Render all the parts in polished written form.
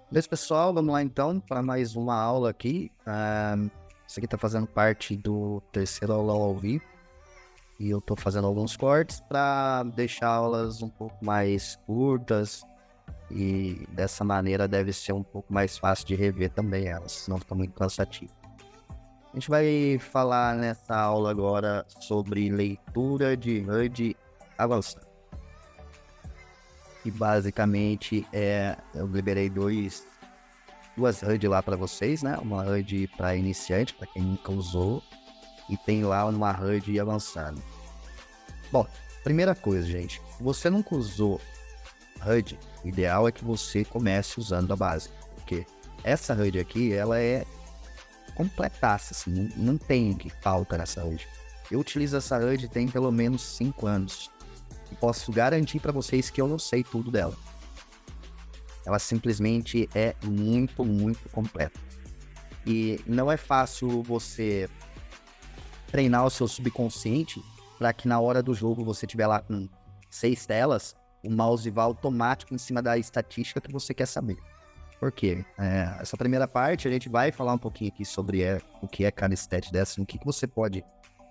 Beleza, pessoal, vamos lá então para mais uma aula aqui. Isso aqui está fazendo parte do terceiro aulão ao vivo e eu estou fazendo alguns cortes para deixar aulas um pouco mais curtas e dessa maneira deve ser um pouco mais fácil de rever também elas, senão fica muito cansativo. A gente vai falar nessa aula agora sobre leitura de HUD avançada. E basicamente eu liberei duas HUD lá para vocês, né? Uma HUD para iniciante, para quem nunca usou, e tem lá uma HUD avançada. Bom, primeira coisa, gente, se você nunca usou HUD, o ideal é que você comece usando a base, porque essa HUD aqui, ela é completaça, assim, não tem o que falta nessa HUD. Eu utilizo essa HUD tem pelo menos 5 anos. E posso garantir para vocês que eu não sei tudo dela. Ela simplesmente é muito, muito completa. E não é fácil você treinar o seu subconsciente para que na hora do jogo você tiver lá com 6 telas, o mouse vá automático em cima da estatística que você quer saber. Por quê? Essa primeira parte a gente vai falar um pouquinho aqui sobre o que é cada stat dessa, no que você pode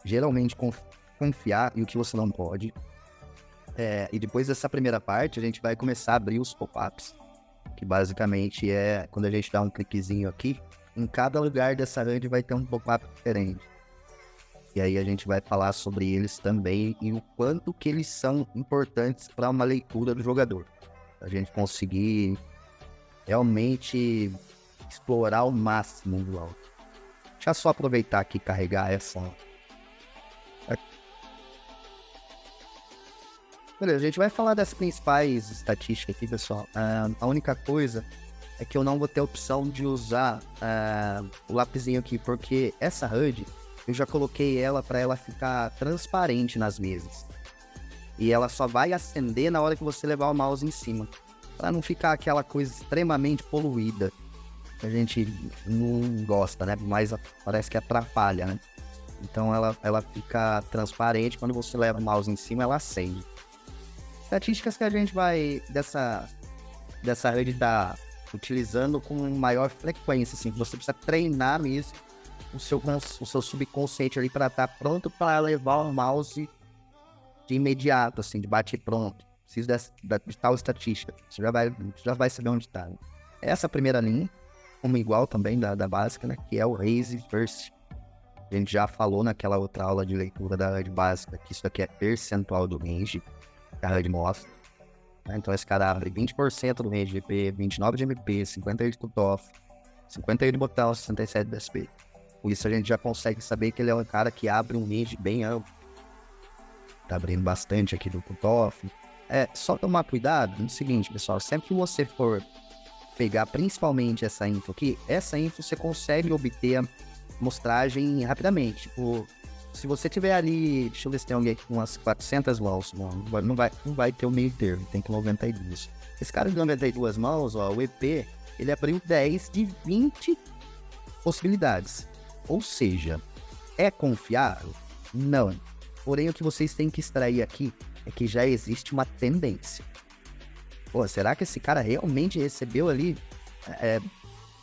geralmente confiar e o que você não pode. E depois dessa primeira parte, a gente vai começar a abrir os pop-ups, que basicamente é quando a gente dá um cliquezinho aqui, em cada lugar dessa HUD vai ter um pop-up diferente. E aí a gente vai falar sobre eles também e o quanto que eles são importantes para uma leitura do jogador. A gente conseguir realmente explorar o máximo do alto. Deixa eu só aproveitar aqui e carregar essa... Beleza, a gente vai falar das principais estatísticas aqui, pessoal. A única coisa é que eu não vou ter a opção de usar o lapisinho aqui, porque essa HUD, eu já coloquei ela para ela ficar transparente nas mesas. E ela só vai acender na hora que você levar o mouse em cima, para não ficar aquela coisa extremamente poluída, que a gente não gosta, né? Mas parece que atrapalha, né? Então ela fica transparente, quando você leva o mouse em cima, ela acende. Estatísticas que a gente vai dessa HUD estar utilizando com maior frequência, assim, você precisa treinar mesmo o seu subconsciente ali para estar pronto para levar o mouse de imediato, assim, de bate pronto. Preciso de tal estatística, você já vai saber onde está. Né? Essa primeira linha, como igual também da básica, né, que é o Raise First. A gente já falou naquela outra aula de leitura da HUD básica que isso aqui é percentual do range, que a HUD mostra. Né? Então esse cara abre 20% do range de EP, 29% de MP, 58% de cutoff, 58% de botão, 67% de SP. Com isso a gente já consegue saber que ele é um cara que abre um range bem amplo. Tá abrindo bastante aqui do cutoff. Só tomar cuidado no seguinte, pessoal, sempre que você for pegar principalmente essa info aqui, essa info você consegue obter a mostragem rapidamente. Tipo, se você tiver ali, deixa eu ver se tem alguém aqui com umas 400 mãos, não vai ter o meio termo, tem que 92. Esse cara de 92 mãos, ó, o EP, ele abriu 10 de 20 possibilidades. Ou seja, é confiável? Não. Porém, o que vocês têm que extrair aqui é que já existe uma tendência. Pô, será que esse cara realmente recebeu ali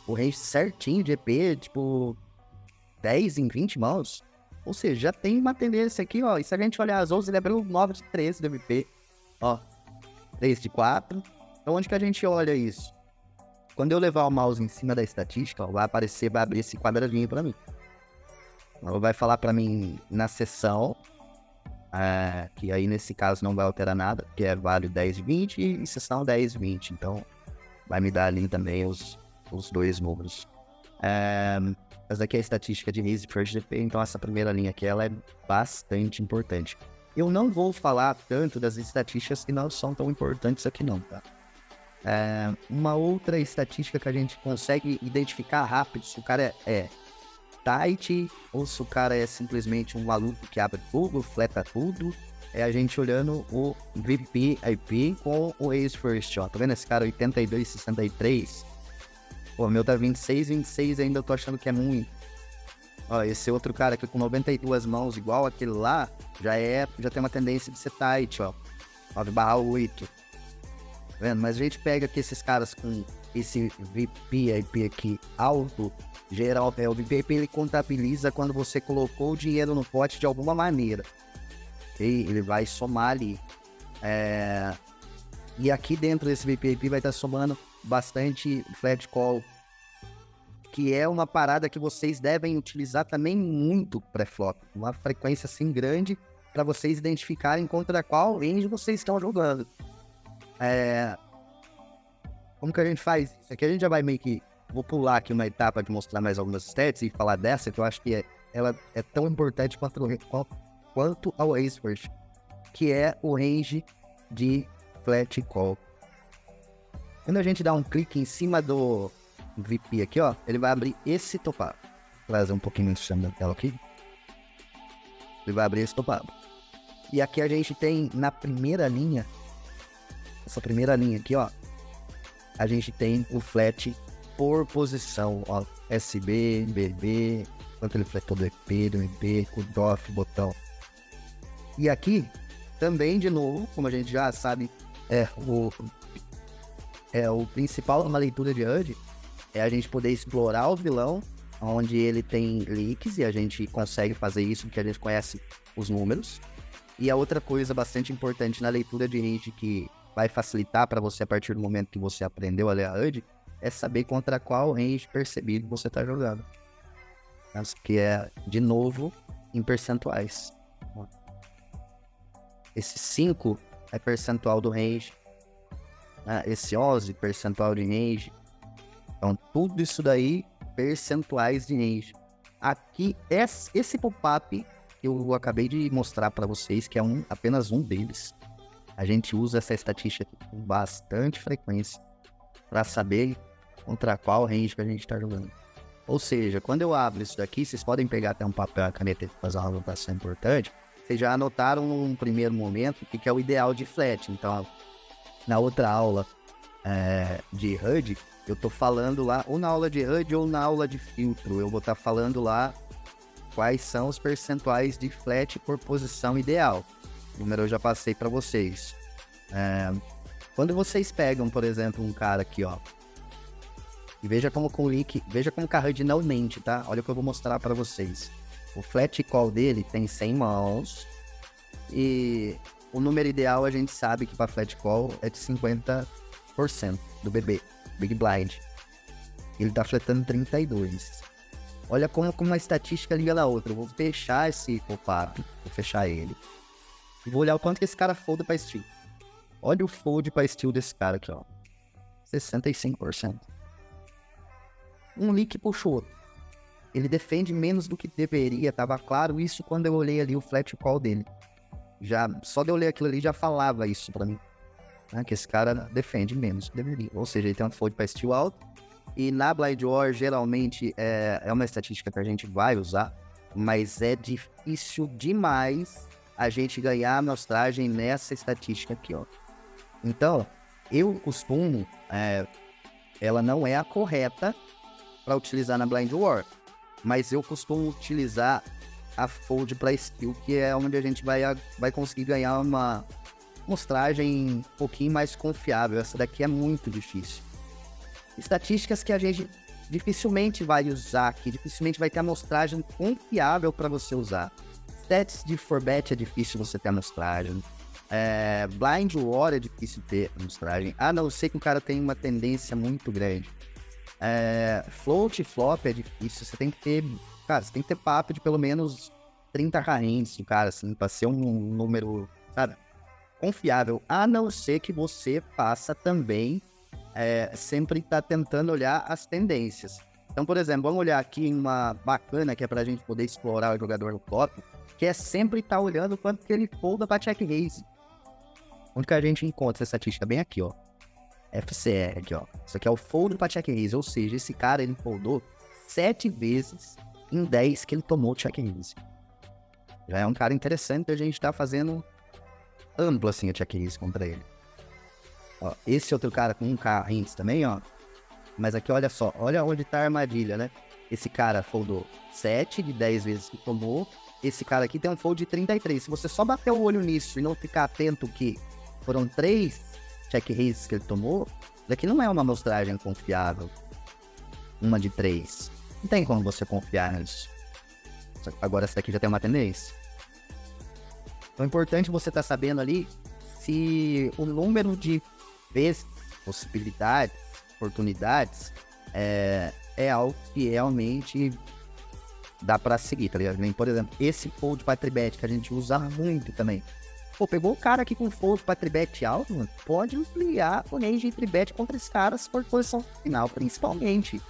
o range certinho de EP, tipo, 10 em 20 mãos? Ou seja, já tem uma tendência aqui, ó. E se a gente olhar as outras, ele abriu 9 de 13 do MP. Ó, 3 de 4. Então, onde que a gente olha isso? Quando eu levar o mouse em cima da estatística, ó, vai abrir esse quadradinho pra mim. Ela vai falar pra mim na seção, que aí nesse caso não vai alterar nada, que é vale 10 de 20 e seção 10 de 20. Então, vai me dar ali também os dois números. Essa daqui é a estatística de Raise First GP, então essa primeira linha aqui ela é bastante importante. Eu não vou falar tanto das estatísticas que não são tão importantes aqui não, tá? Uma outra estatística que a gente consegue identificar rápido se o cara é tight ou se o cara é simplesmente um maluco que abre tudo, fleta tudo, é a gente olhando o VP IP com o Raise First, ó. Tá vendo esse cara 82,63? Pô, meu tá 26 ainda eu tô achando que é muito. Ó, esse outro cara aqui com 92 mãos igual aquele lá, já tem uma tendência de ser tight, ó. 9/8. Tá vendo? Mas a gente pega aqui esses caras com esse VPIP aqui alto, geral, o VPIP ele contabiliza quando você colocou o dinheiro no pote de alguma maneira. Okay? Ele vai somar ali. E aqui dentro desse VPIP vai estar somando bastante flat call, que é uma parada que vocês devem utilizar também muito pré-flop. Uma frequência assim grande para vocês identificarem contra qual range vocês estão jogando. Como que a gente faz isso? Aqui a gente já vai meio que... Vou pular aqui uma etapa de mostrar mais algumas stats e falar dessa, que eu acho que ela é tão importante quanto ao Ace First, que é o range de flat call. Quando a gente dá um clique em cima do VP aqui, ó, ele vai abrir esse top-up. Vou trazer um pouquinho mais da tela aqui. Ele vai abrir esse top-up. E aqui a gente tem na primeira linha, essa primeira linha aqui, ó, a gente tem o flat por posição, ó, SB, BB, quanto ele fletou do EP, do EP, o DOF, botão. E aqui, também, de novo, como a gente já sabe, o principal numa leitura de HUD é a gente poder explorar o vilão, onde ele tem leaks, e a gente consegue fazer isso porque a gente conhece os números. E a outra coisa bastante importante na leitura de range que vai facilitar para você a partir do momento que você aprendeu a ler a HUD, é saber contra qual range percebido você está jogando. Que é, de novo, em percentuais. Esse 5 é percentual do range. Esse 11, percentual de range. Então, tudo isso daí, percentuais de range. Aqui, esse pop-up que eu acabei de mostrar para vocês, que é apenas um deles. A gente usa essa estatística com bastante frequência para saber contra qual range que a gente está jogando. Ou seja, quando eu abro isso daqui, vocês podem pegar até um papel e a caneta e fazer uma anotação importante. Vocês já anotaram num primeiro momento o que é o ideal de flat. Então, na outra aula de HUD, eu tô falando lá, ou na aula de HUD ou na aula de filtro, eu vou estar falando lá quais são os percentuais de flat por posição ideal. O número eu já passei para vocês. Quando vocês pegam, por exemplo, um cara aqui, ó, e veja como com o link, veja como o HUD não mente, tá? Olha o que eu vou mostrar para vocês. O flat call dele tem 100 mãos e o número ideal a gente sabe que para flat call é de 50% do BB, Big Blind. Ele tá fletando 32. Olha como uma estatística liga na outra. Eu vou fechar esse pop-up, vou fechar ele. E vou olhar o quanto que esse cara folda pra steal. Olha o fold pra steal desse cara aqui, ó. 65%. Um leak puxou outro. Ele defende menos do que deveria, tava claro isso quando eu olhei ali o flat call dele. Só de eu ler aquilo ali já falava isso pra mim. Né? Que esse cara defende menos do que deveria. Ou seja, ele tem um fold pra steal alto. E na Blind War, geralmente, é uma estatística que a gente vai usar. Mas é difícil demais a gente ganhar a amostragem nessa estatística aqui, ó. Então, eu costumo... ela não é a correta para utilizar na Blind War. Mas eu costumo utilizar a fold para skill, que é onde a gente vai conseguir ganhar uma amostragem um pouquinho mais confiável. Essa daqui é muito difícil. Estatísticas que a gente dificilmente vai usar aqui, dificilmente vai ter amostragem confiável para você usar. Stats de 4bet é difícil você ter amostragem. Blind War é difícil ter amostragem, a não ser que o cara tenha uma tendência muito grande. Float e flop é difícil, você tem que ter papo de pelo menos 30 ranges do cara, assim, pra ser um número, sabe, confiável, a não ser que você faça também, sempre tá tentando olhar as tendências. Então, por exemplo, vamos olhar aqui em uma bacana que é pra gente poder explorar o jogador no top, que é sempre estar olhando quanto que ele folda pra check raise. Onde que a gente encontra essa estatística? Bem aqui, ó. FCR aqui, ó. Isso aqui é o fold para check raise, ou seja, esse cara ele foldou 7 vezes em 10 que ele tomou check raise. Já é um cara interessante, a gente tá fazendo amplo assim a check raise contra ele. Ó, esse outro cara com 1k range também, ó. Mas aqui olha só, olha onde tá a armadilha, né? Esse cara foldou 7 de 10 vezes que tomou. Esse cara aqui tem um fold de 33. Se você só bater o olho nisso e não ficar atento que foram 3 check raises que ele tomou, daqui não é uma amostragem confiável. Uma de 3. Não tem como você confiar nisso. Agora essa daqui já tem uma tendência. Então é importante você estar sabendo ali se o número de vezes, possibilidades, oportunidades é algo que realmente dá pra seguir, tá ligado? Por exemplo, esse fold pra tribet que a gente usa muito também. Pô, pegou o cara aqui com fold pra tribet alto, mano, pode ampliar o range de tribet contra esses caras por posição final, principalmente.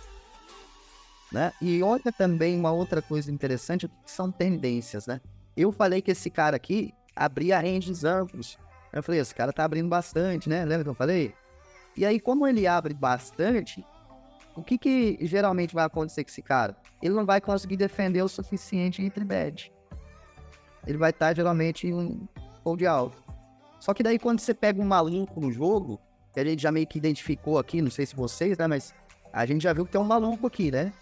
Né? E olha também uma outra coisa interessante, que são tendências, né? Eu falei que esse cara aqui abria ranges amplos. Eu falei, esse cara tá abrindo bastante, né? Lembra que eu falei? E aí, como ele abre bastante, o que geralmente vai acontecer com esse cara? Ele não vai conseguir defender o suficiente em tribet. Ele vai estar geralmente em um fold alto. Só que daí quando você pega um maluco no jogo, que a gente já meio que identificou aqui, não sei se vocês, né? Mas a gente já viu que tem um maluco aqui, né?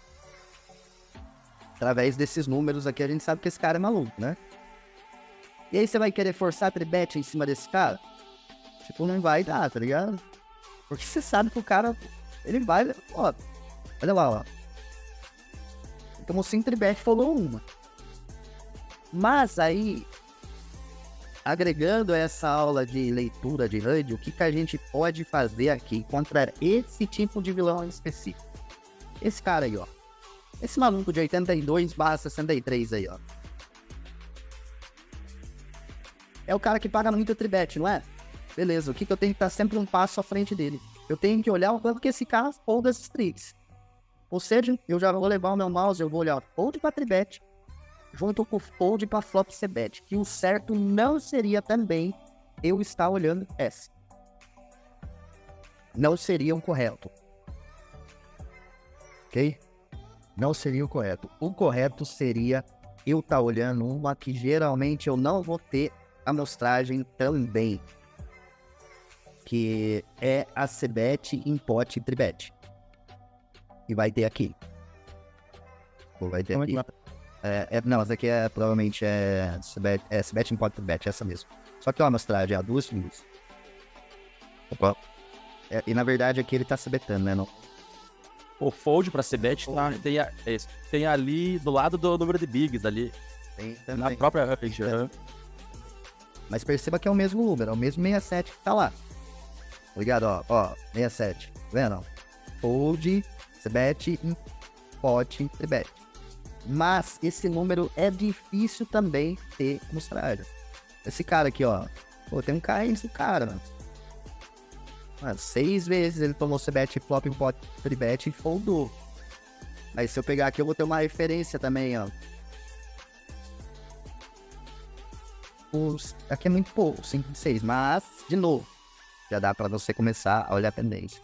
Através desses números aqui, a gente sabe que esse cara é maluco, né? E aí você vai querer forçar tribet em cima desse cara? Tipo, não vai dar, tá ligado? Porque você sabe que o cara, ele vai... Ó, olha lá, ó. Então, sem tribet, falou uma. Mas aí, agregando essa aula de leitura de HUD, o que a gente pode fazer aqui contra esse tipo de vilão em específico? Esse cara aí, ó. Esse maluco de 82/63 aí, ó. É o cara que paga muito tribet, não é? Beleza, o que eu tenho que estar sempre um passo à frente dele? Eu tenho que olhar o quanto que esse cara folda esses tricks. Ou seja, eu já vou levar o meu mouse, eu vou olhar fold pra tribet, junto com fold pra flop c-bet. Que o certo não seria também eu estar olhando essa. Não seria o correto. Ok? Não seria o correto. O correto seria eu estar olhando uma que geralmente eu não vou ter amostragem também. Que é a c-bet em pot e tribet. E vai ter aqui. Ou vai ter aqui. Não, essa aqui provavelmente c-bet em pot e tribet, essa mesmo. Só que ó, a amostragem é a 2 fios. E na verdade aqui ele tá c-betando, né? Não. O fold pra c-bet tem ali do lado do número de bigs ali. Tem também. Na própria range. Mas perceba que é o mesmo número, é o mesmo 67 que tá lá. Ligado, ó, 67. Tá vendo? Fold, c-bet, pot, tribet. Mas esse número é difícil também ter mostrado. Esse cara aqui, ó. Pô, tem um KM nesse cara, mano. 6 vezes ele tomou c-bet, flop, pot, tribet e foldou. Mas se eu pegar aqui, eu vou ter uma referência também, ó. Aqui é muito pouco, 5 de 6. Mas, de novo, já dá pra você começar a olhar tendências.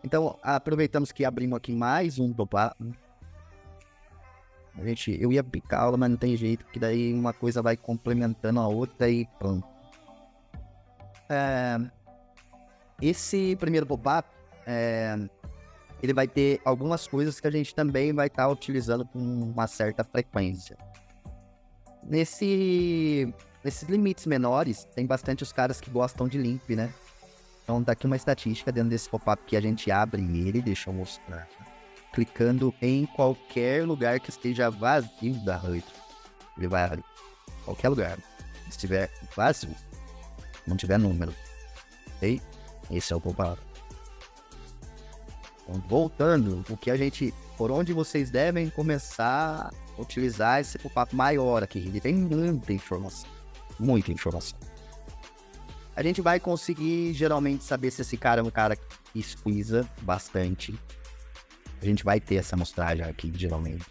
Então, aproveitamos que abrimos aqui mais um topar. Eu ia picar aula, mas não tem jeito, que daí uma coisa vai complementando a outra e pronto. Esse primeiro pop-up, ele vai ter algumas coisas que a gente também vai estar utilizando com uma certa frequência. Nesses limites menores, tem bastante os caras que gostam de limp, né? Então tá aqui uma estatística dentro desse pop-up que a gente abre ele, deixa eu mostrar. Clicando em qualquer lugar que esteja vazio da HUD. Ele vai abrir. Qualquer lugar. Se estiver vazio, não tiver número. Ok? Esse é o pop-up. Então, voltando, por onde vocês devem começar a utilizar esse pop-up maior aqui. Ele tem muita informação. Muita informação. A gente vai conseguir geralmente saber se esse cara é um cara que squeeza bastante. A gente vai ter essa amostragem aqui, geralmente.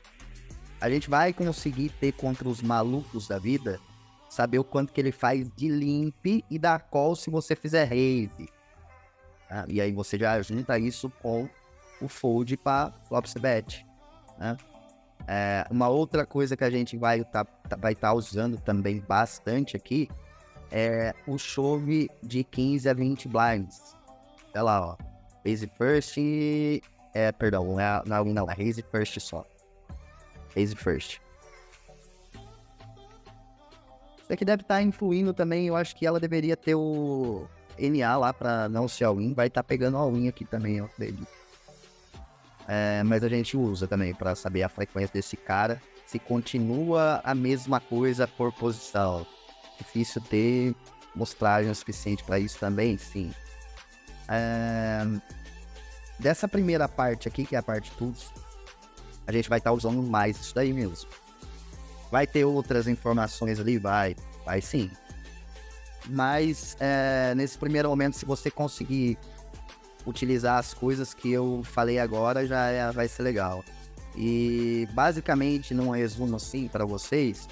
A gente vai conseguir ter contra os malucos da vida, saber o quanto que ele faz de limp e da call se você fizer raise. Tá? E aí você já junta isso com o fold para flop c-bet. Né? Uma outra coisa que a gente vai tá usando também bastante aqui é o shove de 15 a 20 blinds. Olha lá, ó. Raise first... Perdão, não, é raise first só. Raise first. Isso aqui deve estar influindo também, eu acho que ela deveria ter NA lá pra não ser all-in, vai estar pegando all-in aqui também, eu acredito. Mas a gente usa também pra saber a frequência desse cara, se continua a mesma coisa por posição. Difícil ter mostragem o suficiente pra isso também, sim. Dessa primeira parte aqui, que é a parte tools, a gente vai estar usando mais isso daí mesmo. Vai ter outras informações ali? Vai sim. Mas nesse primeiro momento, se você conseguir utilizar as coisas que eu falei agora, vai ser legal. E basicamente, num resumo assim para vocês,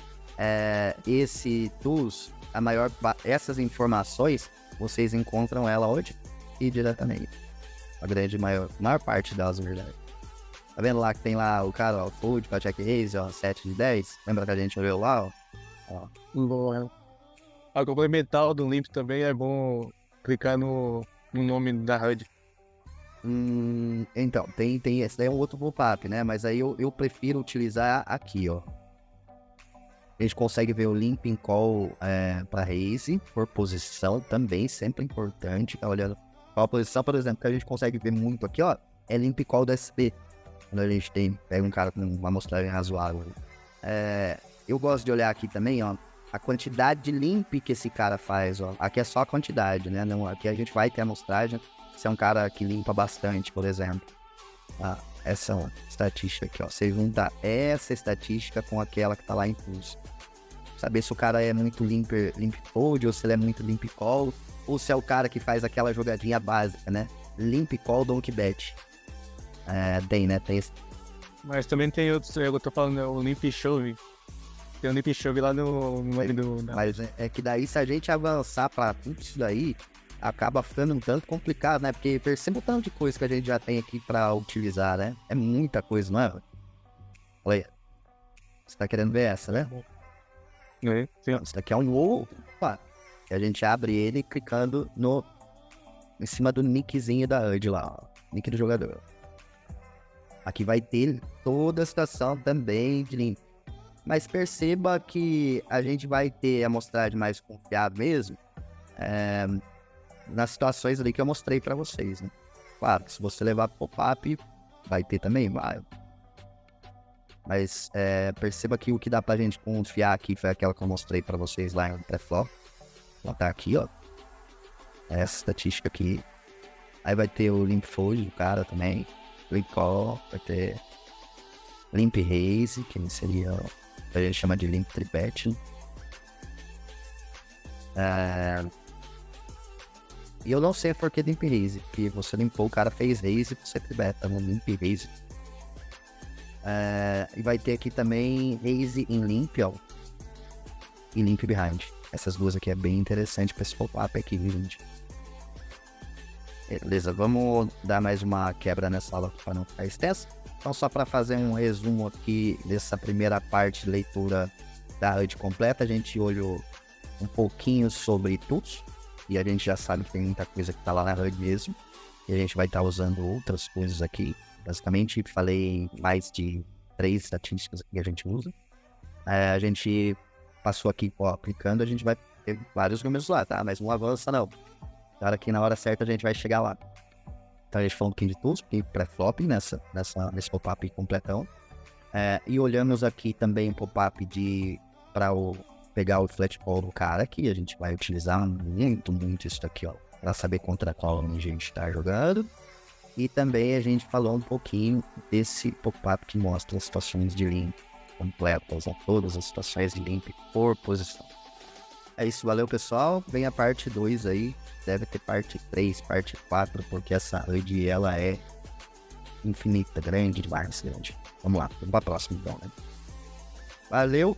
esse tools, essas informações, vocês encontram ela onde? E diretamente. A maior parte delas, na verdade. Tá vendo lá que tem lá o cara, o Fold, para check raise, ó, 7 de 10? Lembra que a gente olhou lá, ó? Boa. A complementar do limp também é bom clicar no nome da HUD. Então, tem esse daí é um outro pop-up, né? Mas aí eu prefiro utilizar aqui, ó. A gente consegue ver o limping call para raise, por posição também, sempre importante. Tá olhando qual a posição, por exemplo, que a gente consegue ver muito aqui, ó, é limp call do SP. Quando a gente pega um cara com uma amostragem razoável. Eu gosto de olhar aqui também, ó, a quantidade de limp que esse cara faz, ó. Aqui é só a quantidade, né? Não, aqui a gente vai ter a amostragem. Se é um cara que limpa bastante, por exemplo. Essa estatística aqui, ó. Você junta essa estatística com aquela que tá lá em pulso. Saber se o cara é muito limp fold, ou se ele é muito limp call, ou se é o cara que faz aquela jogadinha básica, né? Limp call, donkey bet. Tem, né? Tem esse. Mas também tem outros, eu tô falando, o limp shove. Tem um limp shove lá no meio do... Mas é que daí, se a gente avançar pra tudo isso daí, acaba ficando um tanto complicado, né? Porque perceba o tanto de coisa que a gente já tem aqui pra utilizar, né? É muita coisa, não é? Olha aí. Você tá querendo ver essa, né? Sim. Isso daqui é um opa. E a gente abre ele clicando em cima do nickzinho da HUD lá, ó. Nick do jogador. Aqui vai ter toda a situação também de limp. Mas perceba que a gente vai ter a amostragem mais confiável mesmo nas situações ali que eu mostrei pra vocês, né? Claro, se você levar pop-up, vai ter também, vai. Mas perceba que o que dá pra gente confiar aqui foi aquela que eu mostrei pra vocês lá em pré-flop. Ela tá aqui, ó. Essa estatística aqui. Aí vai ter o limp fold do cara também. Limp call, vai ter limp raise, que seria, a gente chama de limp tribet. E eu não sei por que limp raise, porque você limpou, o cara fez raise e você tribeta no limp raise. E vai ter aqui também raise em limp, ó. E limp behind. Essas duas aqui é bem interessante para esse pop-up aqui, gente. Beleza, vamos dar mais uma quebra nessa aula para não ficar extenso. Então, só para fazer um resumo aqui dessa primeira parte de leitura da HUD completa, a gente olhou um pouquinho sobre tools, e a gente já sabe que tem muita coisa que está lá na HUD mesmo, e a gente vai estar usando outras coisas aqui. Basicamente, falei mais de 3 estatísticas que a gente usa. A gente passou aqui, ó, aplicando, a gente vai ter vários números lá, tá? Mas não avança não. Claro que na hora certa a gente vai chegar lá. Então a gente falou um pouquinho de tools, pré-flop nesse pop-up completão. E olhamos aqui também o pop-up para pegar o flat call do cara, que a gente vai utilizar muito isso daqui, ó, para saber contra qual a gente está jogando. E também a gente falou um pouquinho desse pop-up que mostra as situações de limp completas, todas as situações de limp por posição. É isso, valeu pessoal, vem a parte 2 aí, deve ter parte 3, parte 4, porque essa HUD ela é infinita, grande demais, grande. Vamos lá, vamos pra próxima então, né? Valeu!